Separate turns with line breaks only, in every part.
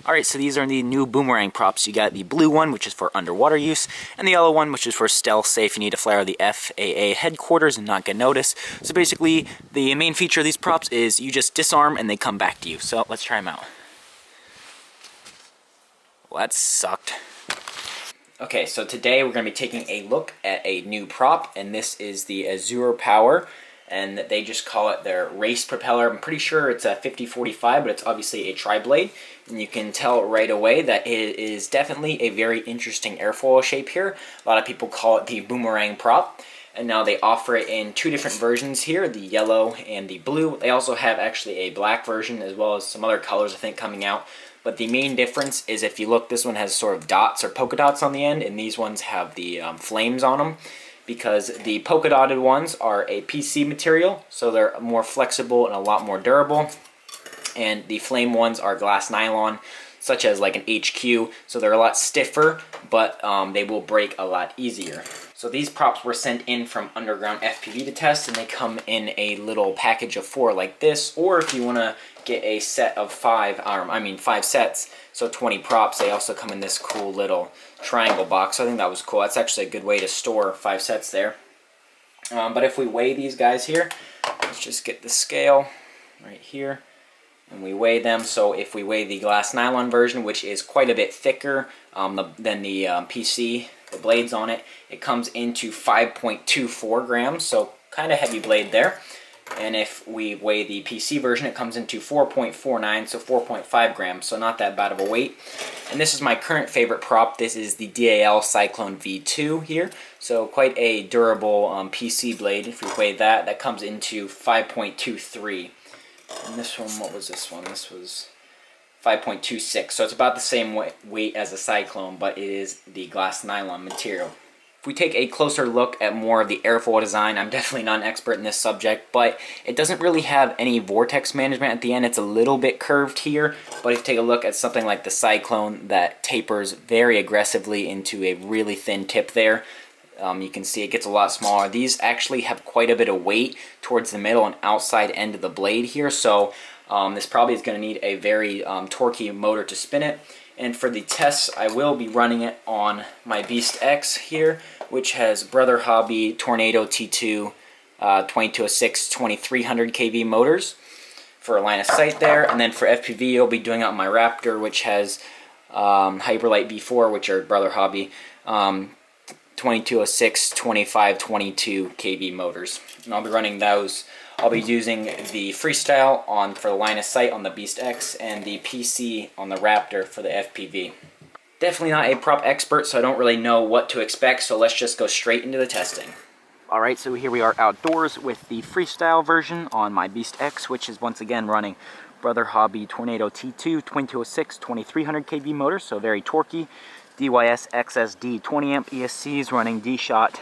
Alright, so these are the new Boomerang Props. You got the blue one, which is for underwater use, and the yellow one, which is for stealth, say if you need to fly over the FAA headquarters and not get noticed. So basically, the main feature of these props is you just disarm and they come back to you. So let's try them out. Well, that sucked. Okay, so today we're going to be taking a look at a new prop, and this is the Azure Power. And they just call it their race propeller. I'm pretty sure it's a 5045, but it's obviously a tri-blade. And you can tell right away that it is definitely a very interesting airfoil shape here. A lot of people call it the Boomerang Prop. And now they offer it in two different versions here, the yellow and the blue. They also have actually a black version as well as some other colors I think coming out. But the main difference is if you look, this one has sort of dots or polka dots on the end, and these ones have the flames on them. Because the polka dotted ones are a PC material, so they're more flexible and a lot more durable. And the flame ones are glass nylon, such as like an HQ, so they're a lot stiffer, but they will break a lot easier. So these props were sent in from Underground FPV to test, and they come in a little package of 4 like this, or if you want to get a set of 5 sets, so 20 props, they also come in this cool little triangle box. So I think that was cool. That's actually a good way to store 5 sets there. But if we weigh these guys here, let's just get the scale right here, and we weigh them. So if we weigh the glass nylon version, which is quite a bit thicker than the PC, the blades on it, it comes into 5.24 grams, so kind of heavy blade there. And if we weigh the PC version, it comes into 4.49, so 4.5 grams, so not that bad of a weight. And this is my current favorite prop. This is the DAL Cyclone V2 here, so quite a durable PC blade. If we weigh that, that comes into 5.23. And this one, what was this one? This was 5.26, so it's about the same weight as a Cyclone, but it is the glass nylon material. If we take a closer look at more of the airfoil design, I'm definitely not an expert in this subject, but it doesn't really have any vortex management at the end. It's a little bit curved here, but if you take a look at something like the Cyclone that tapers very aggressively into a really thin tip there, you can see it gets a lot smaller. These actually have quite a bit of weight towards the middle and outside end of the blade here, so this probably is going to need a very torquey motor to spin it. And for the tests, I will be running it on my Beast X here, which has Brother Hobby Tornado T2 2206 2300 kV motors for a line of sight there. And then for FPV, I'll be doing it on my Raptor, which has Hyperlight V4, which are Brother Hobby 2206 2522 kV motors. And I'll be running those. I'll be using the Freestyle for the line of sight on the Beast X and the PC on the Raptor for the FPV. Definitely not a prop expert, so I don't really know what to expect, so let's just go straight into the testing. Alright, so here we are outdoors with the Freestyle version on my Beast X, which is once again running Brother Hobby Tornado T2 2206 2300 kV motors, so very torquey. DYS XSD 20 amp ESCs running D-Shot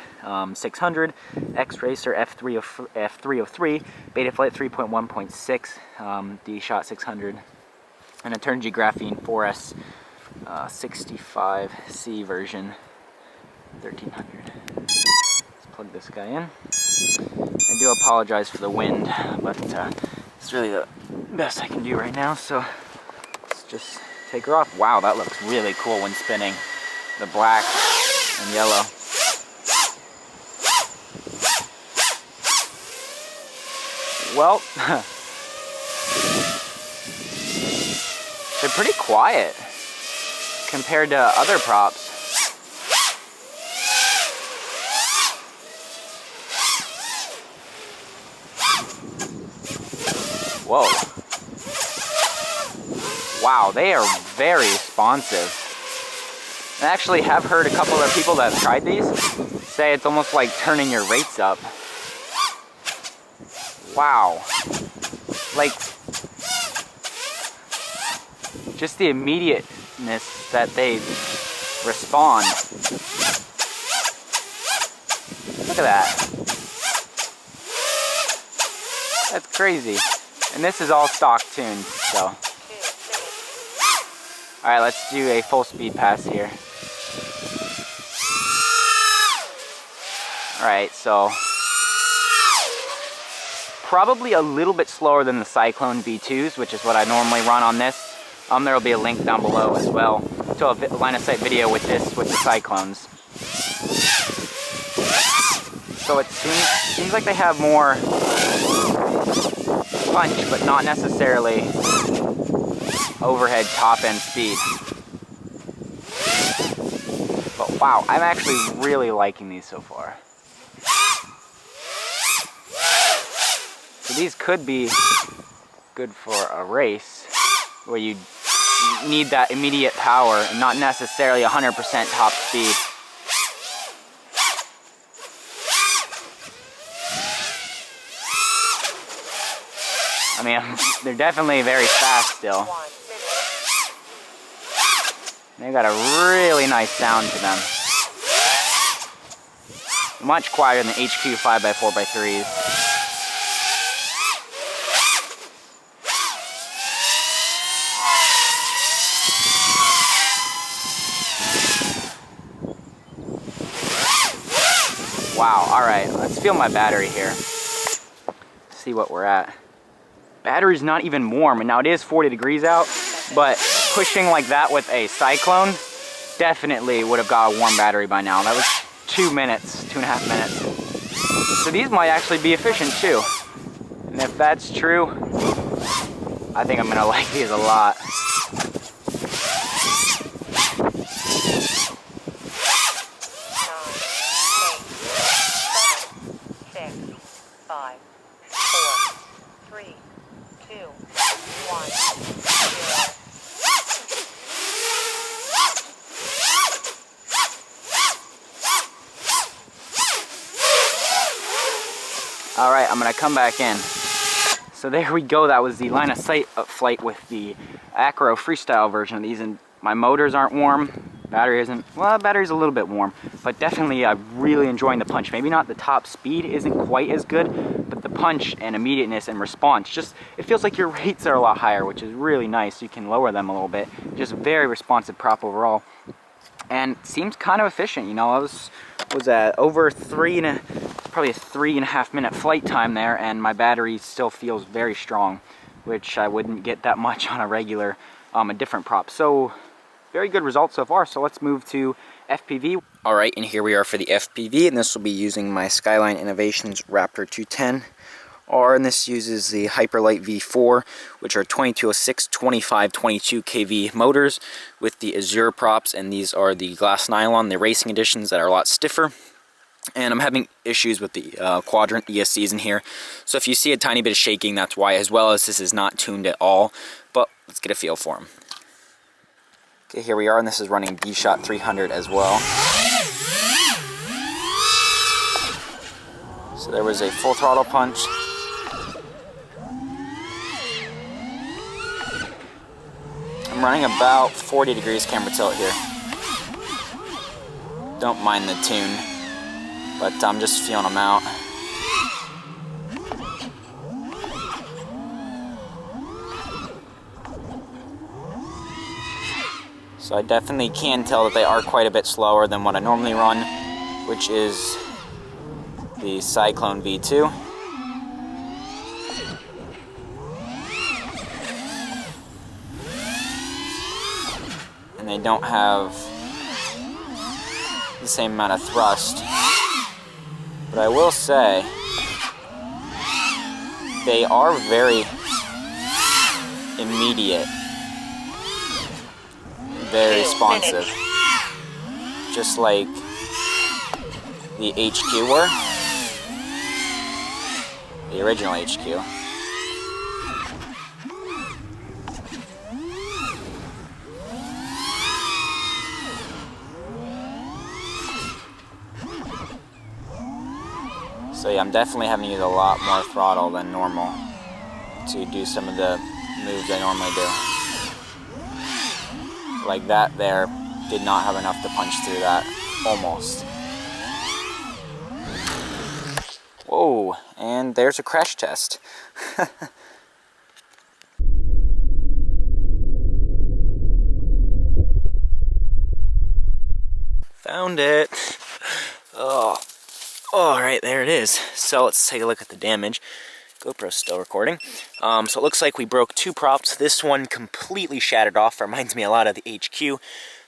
600, X-Racer F303, Betaflight 3.1.6, D-Shot 600, and a Turnigy Graphene 4S 65C version 1300. Let's plug this guy in. I do apologize for the wind, but it's really the best I can do right now, so let's just take her off. Wow, that looks really cool when spinning. The black and yellow. Well, they're pretty quiet compared to other props. Whoa. Wow, they are very responsive. I actually have heard a couple of people that have tried these say it's almost like turning your rates up. Wow. Like, just the immediateness that they respond. Look at that. That's crazy. And this is all stock tuned, so. Alright, let's do a full speed pass here. Alright, so probably a little bit slower than the Cyclone V2s, which is what I normally run on this. There will be a link down below as well to a line of sight video with the cyclones. So it seems like they have more punch, but not necessarily overhead top end speed. But wow, I'm actually really liking these so far. So these could be good for a race where you need that immediate power and not necessarily 100% top speed. I mean, they're definitely very fast still. They've got a really nice sound to them. Much quieter than HQ 5x4x3s. Wow, alright, let's feel my battery here. See what we're at. Battery's not even warm, and now it is 40 degrees out, but pushing like that with a cyclone definitely would have got a warm battery by now. That was 2 minutes, 2.5 minutes. So these might actually be efficient too. And if that's true, I think I'm gonna like these a lot.
5, 4, 3, 2, 1, 0.
Alright, I'm gonna come back in. So there we go, that was the line of sight flight with the Acro Freestyle version of these, and my motors aren't warm. Battery isn't, well, battery's a little bit warm, but definitely I'm really enjoying the punch. Maybe not the top speed isn't quite as good, but the punch and immediateness and response, just, it feels like your rates are a lot higher, which is really nice. You can lower them a little bit. Just very responsive prop overall. And seems kind of efficient, you know. I was at over probably a 3.5 minute flight time there, and my battery still feels very strong, which I wouldn't get that much on a regular, a different prop. So very good results so far. So let's move to FPV. All right, and here we are for the FPV, and this will be using my Skyline Innovations Raptor 210. And this uses the Hyperlight V4, which are 2206, 25, 22 kV motors with the Azure props, and these are the glass nylon, the racing editions that are a lot stiffer. And I'm having issues with the quadrant ESCs in here, so if you see a tiny bit of shaking, that's why, as well as this is not tuned at all. But let's get a feel for them. Okay, here we are, and this is running D-Shot 300 as well. So there was a full throttle punch. I'm running about 40 degrees camber tilt here. Don't mind the tune, but I'm just feeling them out. So I definitely can tell that they are quite a bit slower than what I normally run, which is the Cyclone V2. And they don't have the same amount of thrust. But I will say, they are very immediate. Very responsive, just like the HQ were, the original HQ. So yeah, I'm definitely having to use a lot more throttle than normal to do some of the moves I normally do. Like that there, did not have enough to punch through that, almost. Whoa, and there's a crash test. Found it. Oh, right, there it is. So let's take a look at the damage. GoPro's still recording. So it looks like we broke 2 props. This one completely shattered off. Reminds me a lot of the HQ,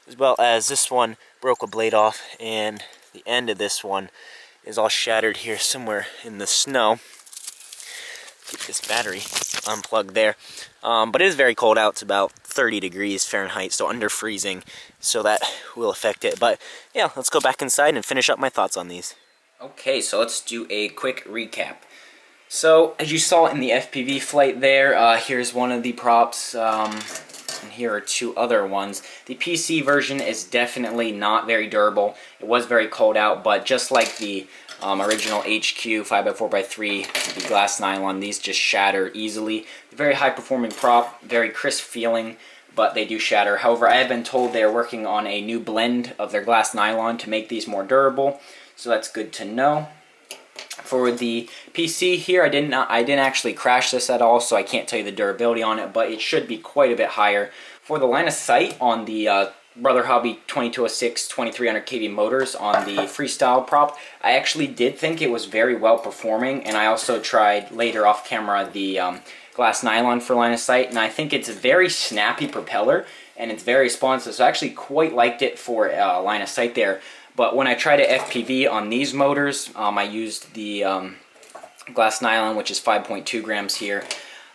as well as this one broke a blade off, and the end of this one is all shattered here somewhere in the snow. Get this battery unplugged there. But it is very cold out. It's about 30 degrees Fahrenheit, so under freezing, so that will affect it. But yeah, let's go back inside and finish up my thoughts on these. Okay, so let's do a quick recap. So, as you saw in the FPV flight there, here's one of the props, and here are 2 other ones. The PC version is definitely not very durable. It was very cold out, but just like the original HQ 5x4x3, the glass nylon, these just shatter easily. Very high performing prop, very crisp feeling, but they do shatter. However, I have been told they are working on a new blend of their glass nylon to make these more durable, so that's good to know. For the PC here, I didn't actually crash this at all, so I can't tell you the durability on it, but it should be quite a bit higher. For the line of sight on the Brother Hobby 2206 2300 kV motors on the Freestyle prop, I actually did think it was very well performing, and I also tried later off camera the glass nylon for line of sight, and I think it's a very snappy propeller and it's very responsive, so I actually quite liked it for line of sight there. But when I tried a FPV on these motors, I used the glass nylon, which is 5.2 grams here.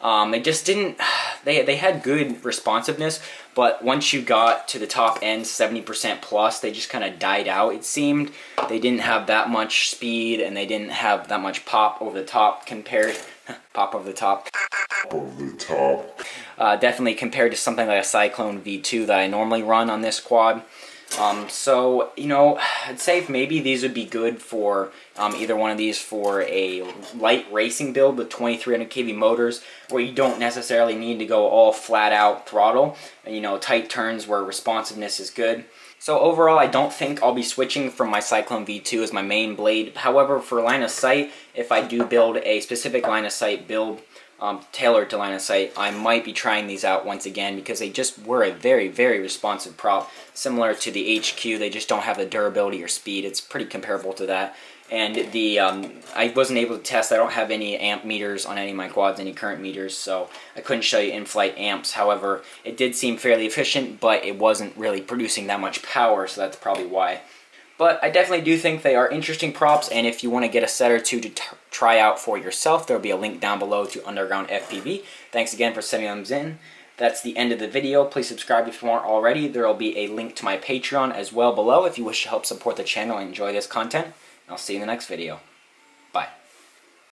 They just didn't, they had good responsiveness, but once you got to the top end, 70% plus, they just kind of died out, it seemed. They didn't have that much speed, and they didn't have that much pop over the top compared, pop over the top. Definitely compared to something like a Cyclone V2 that I normally run on this quad. So, you know, I'd say maybe these would be good for either one of these for a light racing build with 2300 kV motors, where you don't necessarily need to go all flat out throttle, and, you know, tight turns where responsiveness is good. So overall, I don't think I'll be switching from my Cyclone V2 as my main blade. However, for line of sight, if I do build a specific line of sight build tailored to line of sight, I might be trying these out once again, because they just were a very, very responsive prop. Similar to the HQ, they just don't have the durability or speed. It's pretty comparable to that. And the I wasn't able to test, I don't have any amp meters on any of my quads, any current meters, so I couldn't show you in-flight amps. However, it did seem fairly efficient, but it wasn't really producing that much power, so that's probably why. But I definitely do think they are interesting props, and if you want to get a set or 2 to try out for yourself, there will be a link down below to Underground FPV. Thanks again for sending them in. That's the end of the video. Please subscribe if you aren't already. There will be a link to my Patreon as well below if you wish to help support the channel and enjoy this content. I'll see you in the next video.